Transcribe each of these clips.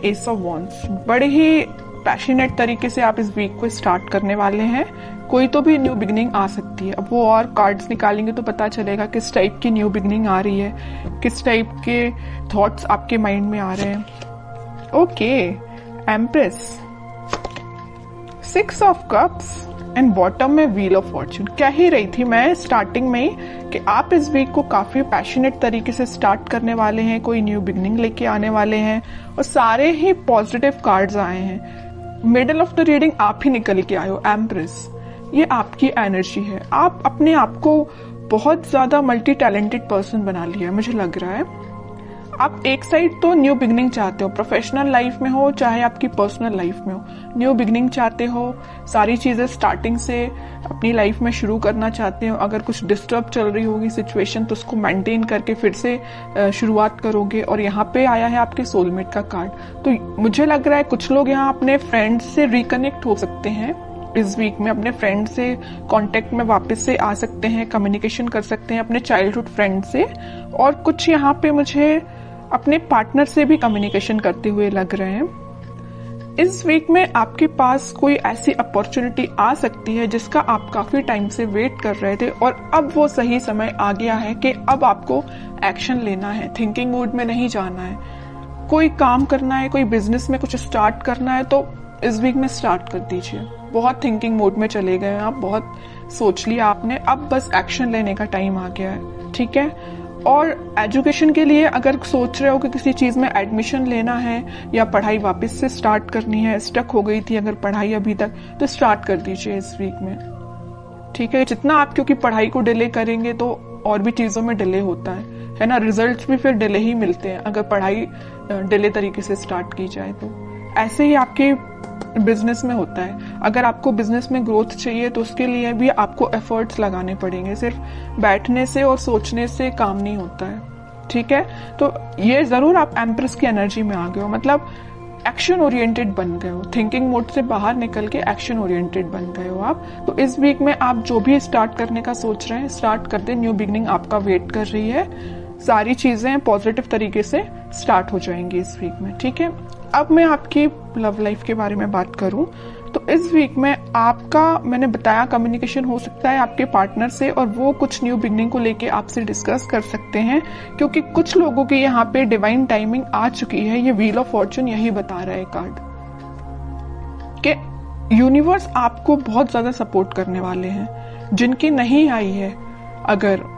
S of wands. बड़े ही passionate तरीके से आप इस वीक को स्टार्ट करने वाले हैं। कोई तो भी न्यू बिगनिंग आ सकती है। अब वो और कार्ड्स निकालेंगे तो पता चलेगा किस टाइप की न्यू बिगनिंग आ रही है, किस टाइप के थॉट्स आपके माइंड में आ रहे हैं। Okay, empress, 6 of cups and bottom में व्हील ऑफ फॉर्चून। कह ही रही थी मैं स्टार्टिंग में ही कि आप इस वीक को काफी पैशनेट तरीके से स्टार्ट करने वाले हैं, कोई न्यू बिगनिंग लेके आने वाले हैं, और सारे ही पॉजिटिव कार्ड्स आए हैं। मिडल ऑफ द रीडिंग आप ही निकल के आए हो, एम्प्रेस। ये आपकी एनर्जी है। आप अपने आप को बहुत ज्यादा मल्टी टैलेंटेड पर्सन बना लिया है, मुझे लग रहा है। आप एक साइड तो न्यू बिगनिंग चाहते हो, प्रोफेशनल लाइफ में हो चाहे आपकी पर्सनल लाइफ में हो, न्यू बिगनिंग चाहते हो, सारी चीजें स्टार्टिंग से अपनी लाइफ में शुरू करना चाहते हो। अगर कुछ डिस्टर्ब चल रही होगी सिचुएशन तो उसको मेंटेन करके फिर से शुरुआत करोगे। और यहाँ पे आया है आपके सोलमेट का कार्ड। तो मुझे लग रहा है कुछ लोग यहाँ अपने फ्रेंड्स से रिकनेक्ट हो सकते हैं इस वीक में, अपने फ्रेंड से कांटेक्ट में वापस से आ सकते हैं, कम्युनिकेशन कर सकते हैं अपने चाइल्डहुड फ्रेंड से। और कुछ यहाँ पे मुझे अपने पार्टनर से भी कम्युनिकेशन करते हुए लग रहे हैं। इस वीक में आपके पास कोई ऐसी अपॉर्चुनिटी आ सकती है जिसका आप काफी टाइम से वेट कर रहे थे और अब वो सही समय आ गया है कि अब आपको एक्शन लेना है, थिंकिंग मोड में नहीं जाना है। कोई काम करना है, कोई बिजनेस में कुछ स्टार्ट करना है तो इस वीक में स्टार्ट कर दीजिए। बहुत थिंकिंग मोड में चले गए हैं आप, बहुत सोच लिया आपने, अब बस एक्शन लेने का टाइम आ गया है, ठीक है। और एजुकेशन के लिए अगर सोच रहे हो कि किसी चीज में एडमिशन लेना है या पढ़ाई वापस से स्टार्ट करनी है, स्टक हो गई थी अगर पढ़ाई अभी तक, तो स्टार्ट कर दीजिए इस वीक में, ठीक है। जितना आप क्योंकि पढ़ाई को डिले करेंगे तो और भी चीजों में डिले होता है ना, रिजल्ट्स भी फिर डिले ही मिलते हैं अगर पढ़ाई डिले तरीके से स्टार्ट की जाए तो। ऐसे ही आपके बिजनेस में होता है। अगर आपको बिजनेस में ग्रोथ चाहिए तो उसके लिए भी आपको एफर्ट्स लगाने पड़ेंगे, सिर्फ बैठने से और सोचने से काम नहीं होता है, ठीक है। तो ये जरूर आप एम्प्रेस की एनर्जी में आ गए हो, मतलब एक्शन ओरिएंटेड बन गए हो, थिंकिंग मोड से बाहर निकल के एक्शन ओरिएंटेड बन गए हो आप। तो इस वीक में आप जो भी स्टार्ट करने का सोच रहे हैं स्टार्ट कर दे, न्यू बिगनिंग आपका वेट कर रही है। सारी चीजें पॉजिटिव तरीके से स्टार्ट हो जाएंगी इस वीक में, ठीक है। अब मैं आपकी लव लाइफ के बारे में बात करूं तो इस वीक में आपका, मैंने बताया, कम्युनिकेशन हो सकता है आपके पार्टनर से और वो कुछ न्यू बिगनिंग को लेके आपसे डिस्कस कर सकते हैं, क्योंकि कुछ लोगों की यहाँ पे डिवाइन टाइमिंग आ चुकी है। ये व्हील ऑफ फॉर्चून यही बता रहा है कार्ड कि यूनिवर्स आपको बहुत ज्यादा सपोर्ट करने वाले हैं। जिनकी नहीं आई है अगर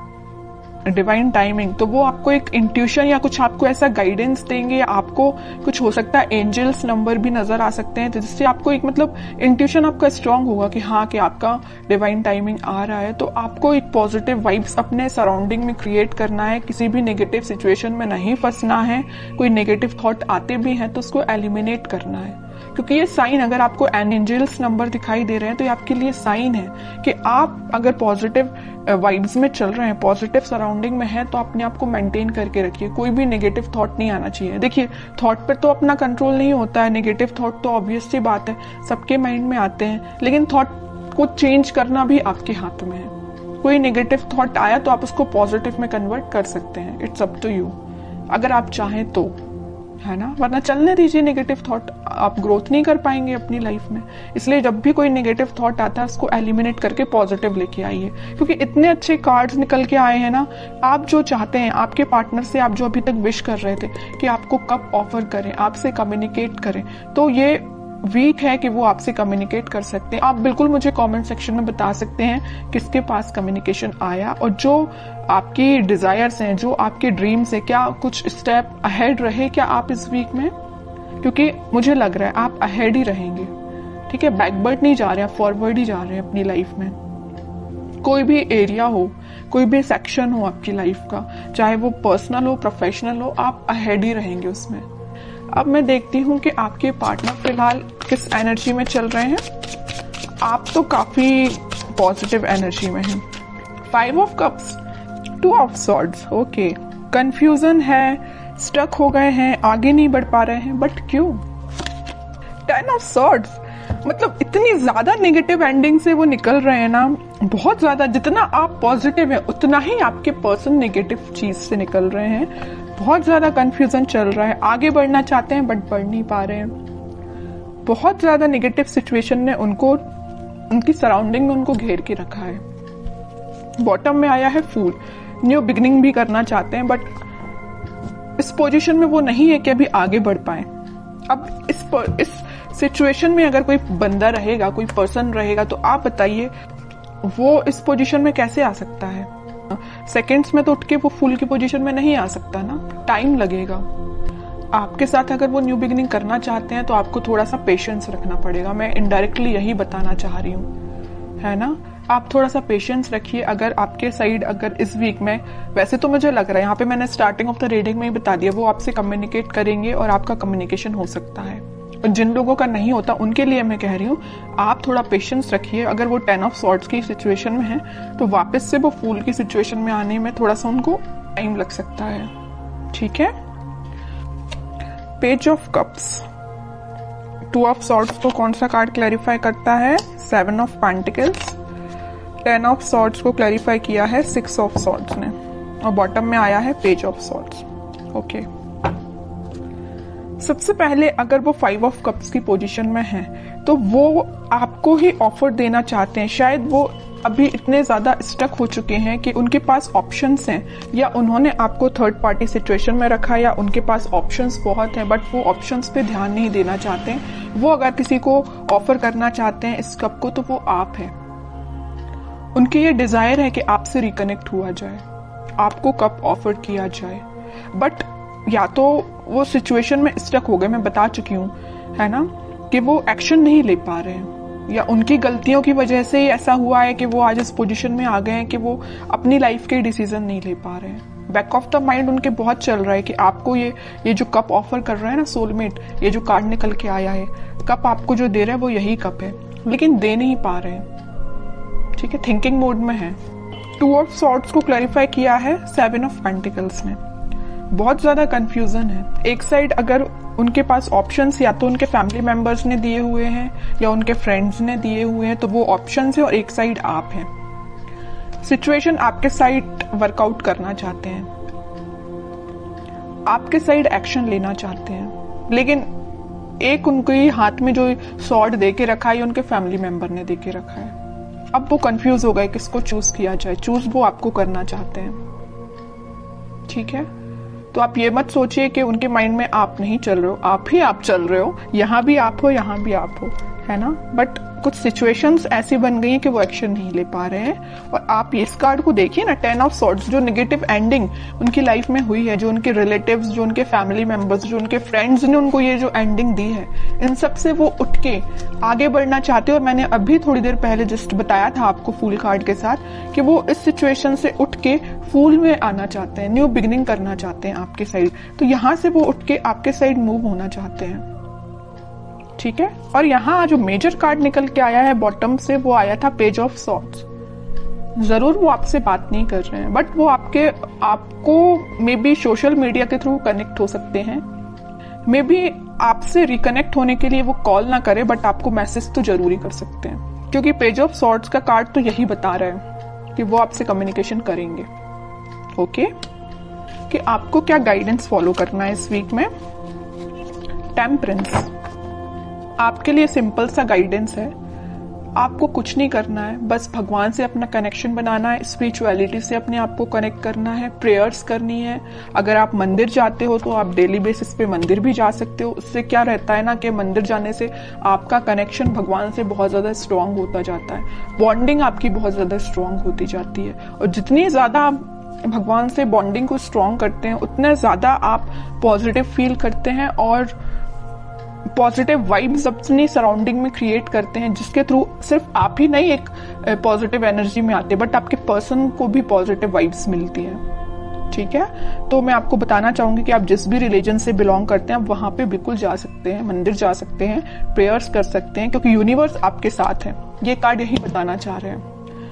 डिवाइन टाइमिंग तो वो आपको एक इंट्यूशन या कुछ आपको ऐसा गाइडेंस देंगे, आपको कुछ हो सकता है एंजल्स नंबर भी नजर आ सकते हैं, जिससे आपको एक मतलब इंट्यूशन आपका स्ट्रांग होगा कि हाँ कि आपका डिवाइन टाइमिंग आ रहा है। तो आपको एक पॉजिटिव वाइब्स अपने सराउंडिंग में क्रिएट करना है, किसी भी नेगेटिव सिचुएशन में नहीं फंसना है। कोई नेगेटिव थॉट आते भी हैं तो उसको एलिमिनेट करना है, क्योंकि ये साइन, अगर आपको एंजल्स नंबर दिखाई दे रहे हैं तो ये आपके लिए साइन है कि आप अगर पॉजिटिव वाइब्स में चल रहे हैं, पॉजिटिव सराउंडिंग में है, तो अपने आप को मेंटेन करके रखिए। कोई भी नेगेटिव थॉट नहीं आना चाहिए। देखिए, थॉट पे तो अपना कंट्रोल नहीं होता है, नेगेटिव थॉट तो ऑब्वियस सी बात है सबके माइंड में आते हैं, लेकिन थॉट को चेंज करना भी आपके हाथ में है। कोई नेगेटिव थॉट आया तो आप उसको पॉजिटिव में कन्वर्ट कर सकते हैं, इट्स अप टू यू, अगर आप चाहें तो, है ना। वरना चलने दीजिए नेगेटिव थॉट, आप ग्रोथ नहीं कर पाएंगे अपनी लाइफ में। इसलिए जब भी कोई नेगेटिव थॉट आता है उसको एलिमिनेट करके पॉजिटिव लेके आइए, क्योंकि इतने अच्छे कार्ड्स निकल के आए हैं ना। आप जो चाहते हैं आपके पार्टनर से, आप जो अभी तक विश कर रहे थे कि आपको कब ऑफर करें, आपसे कम्युनिकेट करें, तो ये वीक है कि वो आपसे कम्युनिकेट कर सकते हैं। आप बिल्कुल मुझे कमेंट सेक्शन में बता सकते हैं किसके पास कम्युनिकेशन आया, और जो आपकी डिजायर्स हैं, जो आपके ड्रीम्स हैं, क्या कुछ स्टेप अहेड रहे क्या आप इस वीक में, क्योंकि मुझे लग रहा है आप अहेड ही रहेंगे, ठीक है। बैकवर्ड नहीं जा रहे हैं, फॉरवर्ड ही जा रहे हैं अपनी लाइफ में। कोई भी एरिया हो, कोई भी सेक्शन हो आपकी लाइफ का, चाहे वो पर्सनल हो, प्रोफेशनल हो, आप अहेड ही रहेंगे उसमें। अब मैं देखती हूँ कि आपके पार्टनर फिलहाल किस एनर्जी में चल रहे हैं। आप तो काफी पॉजिटिव एनर्जी में हैं। 5 of cups, 2 of swords, okay. Confusion है, स्टक हो गए हैं, आगे नहीं बढ़ पा रहे हैं, बट क्यों? 10 ऑफ सॉर्ड्स, मतलब इतनी ज्यादा नेगेटिव एंडिंग से वो निकल रहे हैं ना, बहुत ज्यादा। जितना आप पॉजिटिव है उतना ही आपके पर्सन नेगेटिव चीज से निकल रहे हैं। बहुत ज्यादा कंफ्यूजन चल रहा है, आगे बढ़ना चाहते हैं बट बढ़ नहीं पा रहे हैं। बहुत ज्यादा नेगेटिव सिचुएशन ने उनको, उनकी सराउंडिंग में उनको घेर के रखा है। बॉटम में आया है फूल, न्यू बिगनिंग भी करना चाहते हैं बट इस पोजीशन में वो नहीं है कि अभी आगे बढ़ पाए। अब इस सिचुएशन में अगर कोई बंदा रहेगा, कोई पर्सन रहेगा, तो आप बताइए वो इस पोजीशन में कैसे आ सकता है? सेकंड्स में तो उठ के वो फूल की पोजीशन में नहीं आ सकता ना, टाइम लगेगा। आपके साथ अगर वो न्यू बिगिनिंग करना चाहते हैं तो आपको थोड़ा सा पेशेंस रखना पड़ेगा। मैं इनडायरेक्टली यही बताना चाह रही हूँ, है ना। आप थोड़ा सा पेशेंस रखिए। अगर आपके साइड अगर इस वीक में, वैसे तो मुझे लग रहा है यहाँ पे मैंने स्टार्टिंग ऑफ द रीडिंग में ही बता दिया, वो आपसे कम्युनिकेट करेंगे और आपका कम्युनिकेशन हो सकता है। और जिन लोगों का नहीं होता उनके लिए मैं कह रही हूँ आप थोड़ा पेशेंस रखिए। अगर वो 10 ऑफ सॉर्ड्स की सिचुएशन में है तो वापस से वो फूल की सिचुएशन में आने में थोड़ा सा उनको टाइम लग सकता है, ठीक है। Page of cups, 2 of swords को कौन सा कार्ड क्लैरिफाई करता है? 7 ऑफ पेंटिकल्स। 10 ऑफ सॉर्ड्स को क्लैरिफाई किया है 6 ऑफ सॉर्ड्स ने, और बॉटम में आया है पेज ऑफ सॉर्ड्स। ओके, सबसे पहले अगर वो 5 ऑफ कप्स की पोजीशन में है तो वो आपको ही ऑफर देना चाहते हैं। शायद वो अभी इतने ज्यादा स्टक हो चुके हैं कि उनके पास ऑप्शंस हैं, या उन्होंने आपको थर्ड पार्टी सिचुएशन में रखा, या उनके पास ऑप्शंस बहुत हैं बट वो ऑप्शंस पे ध्यान नहीं देना चाहते हैं। वो अगर किसी को ऑफर करना चाहते हैं इस कप को तो वो आप है। उनकी ये डिजायर है कि आपसे रिकनेक्ट हुआ जाए, आपको कप ऑफर किया जाए, बट या तो वो सिचुएशन में स्टक हो गए, मैं बता चुकी हूँ, है ना, कि वो एक्शन नहीं ले पा रहे हैं, या उनकी गलतियों की वजह से ही ऐसा हुआ है कि वो आज इस पोजीशन में आ गए हैं कि वो अपनी लाइफ के डिसीजन नहीं ले पा रहे हैं। बैक ऑफ द माइंड उनके बहुत चल रहा है कि आपको ये जो कप ऑफर कर रहा है ना सोलमेट, ये जो कार्ड निकल के आया है, कप आपको जो दे रहा है वो यही कप है, लेकिन दे नहीं पा रहे हैं, ठीक है, थिंकिंग मोड में है। 2 ऑफ सॉर्ड्स को क्लैरिफाई किया है 7 ऑफ पेंटिकल्स ने। बहुत ज्यादा कंफ्यूजन है। एक साइड अगर उनके पास ऑप्शंस या तो उनके फैमिली मेंबर्स ने दिए हुए हैं या उनके फ्रेंड्स ने दिए हुए हैं, तो वो ऑप्शंस है, और एक साइड आप हैं। सिचुएशन आपके साइड वर्कआउट करना चाहते हैं, आपके साइड एक्शन लेना चाहते हैं, लेकिन एक उनके हाथ में जो सॉर्ड दे के रखा है उनके फैमिली मेंबर ने दे के रखा है। अब वो कंफ्यूज हो गए किसको चूज किया जाए। चूज वो आपको करना चाहते हैं, ठीक है। तो आप ये मत सोचिए कि उनके माइंड में आप नहीं चल रहे हो, आप चल रहे हो, यहाँ भी आप हो, यहाँ भी आप हो, है ना। बट कुछ सिचुएशंस ऐसी बन गई हैं कि वो एक्शन नहीं ले पा रहे हैं। और आप इस कार्ड को देखिए ना, 10 ऑफ सॉर्ड्स, जो नेगेटिव एंडिंग उनकी लाइफ में हुई है, जो उनके रिलेटिव्स, जो उनके फैमिली मेंबर्स, जो उनके फ्रेंड्स ने उनको ये जो एंडिंग दी है, इन सब से वो उठ के आगे बढ़ना चाहते हैं। और मैंने अभी थोड़ी देर पहले जस्ट बताया था आपको फूल कार्ड के साथ कि वो इस सिचुएशन से उठ के फूल में आना चाहते हैं, न्यू बिगिनिंग करना चाहते हैं आपके साइड। तो यहाँ से वो उठ के आपके साइड मूव होना चाहते हैं, ठीक है। और यहाँ जो मेजर कार्ड निकल के आया है बॉटम से, वो आया था पेज ऑफ सॉर्ड्स। जरूर वो आपसे बात नहीं कर रहे हैं, बट वो आपको मे बी सोशल मीडिया के थ्रू कनेक्ट हो सकते हैं। मे बी आपसे रिकनेक्ट होने के लिए वो कॉल ना करे, बट आपको मैसेज तो जरूरी कर सकते हैं, क्योंकि पेज ऑफ सॉर्ड्स का कार्ड तो यही बता रहा है कि वो आपसे कम्युनिकेशन करेंगे। ओके, कि आपको क्या गाइडेंस फॉलो करना है इस वीक में। टेम्परेंस आपके लिए सिंपल सा गाइडेंस है। आपको कुछ नहीं करना है, बस भगवान से अपना कनेक्शन बनाना है, स्पिरिचुअलिटी से अपने आप को कनेक्ट करना है, प्रेयर्स करनी है। अगर आप मंदिर जाते हो तो आप डेली बेसिस पे मंदिर भी जा सकते हो। उससे क्या रहता है ना कि मंदिर जाने से आपका कनेक्शन भगवान से बहुत ज्यादा स्ट्रांग होता जाता है, बॉन्डिंग आपकी बहुत ज्यादा स्ट्रांग होती जाती है। और जितनी ज्यादा आप भगवान से बॉन्डिंग को स्ट्रांग करते हैं, उतने ज्यादा आप पॉजिटिव फील करते हैं और पॉजिटिव वाइब्स अपनी सराउंडिंग में क्रिएट करते हैं, जिसके थ्रू सिर्फ आप ही नहीं एक पॉजिटिव एनर्जी में आते, बट आपके पर्सन को भी पॉजिटिव वाइब्स मिलती है, ठीक है। तो मैं आपको बताना चाहूंगी कि आप जिस भी रिलीजन से बिलोंग करते हैं आप वहां पे बिल्कुल जा सकते हैं, मंदिर जा सकते हैं, प्रेयर्स कर सकते हैं, क्योंकि यूनिवर्स आपके साथ है। ये कार्ड यही बताना चाह रहे हैं।